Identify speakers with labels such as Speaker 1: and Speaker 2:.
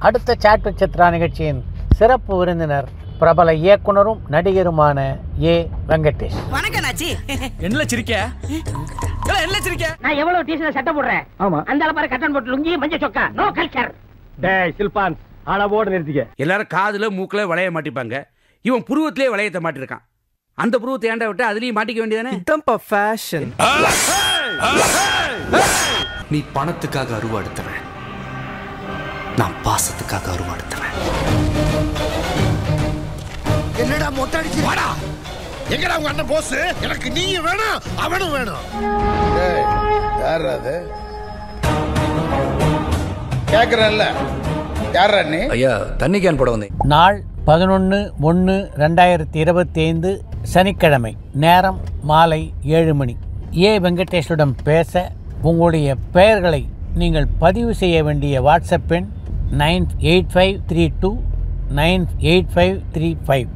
Speaker 1: அடுத்த chat with Chitra நிகழ்ச்சியின் சிறப்பு விருந்தினர் பிரபல இயக்குனரும் நடிகருமான ஏ வெங்கடேஷ்.
Speaker 2: வணக்கம் நாச்சி.
Speaker 3: என்ன சிரிக்க?
Speaker 2: நான் எவ்வளவு டீஷர்ட் சட்டை போடுறேன். ஆமா. அந்த அளவு கட்டன் போட்டு லுங்கி மஞ்சள் சொக்கா. No culture.
Speaker 4: டேய் சில்பான் அளவோட நிறுத்திக்க.
Speaker 3: எல்லாரும் காதுல மூக்குல வளைய மாட்டிப்பாங்க. இவன் புருவத்திலே வளையத்தை மாட்டிருக்கான். அந்த புருவத்தை ஏண்டா விட்டு அதுலயும் மாட்டிக்க வேண்டியதானே?
Speaker 5: இதம்பா ஃபேஷன்.
Speaker 6: நீ பணத்துக்காக அருவாடுத்தவன், நான் பாசத்துக்காக அருவாடுத்தவன்.
Speaker 7: என்னடா மொட்டை அடிச்சு வாடா. எங்கடா உங்க அண்ணன் போஸ்? எனக்கு நீயும் வேணும் அவனும் வேணும். டேய் யாரா அது? கேக்குறல்ல யாரா நீ?
Speaker 6: ஐயா தண்ணி கேன் போட வந்தேன்.
Speaker 1: நாள் 11/1/2025 சனிக்கிழமை. நேரம் மாலை 7 மணி. ஏ வெங்கடேஷுடன் பேச உங்களுடைய பெயர்களை நீங்கள் பதிவு செய்ய வேண்டிய வாட்ஸ்அப் எண் 9853298535.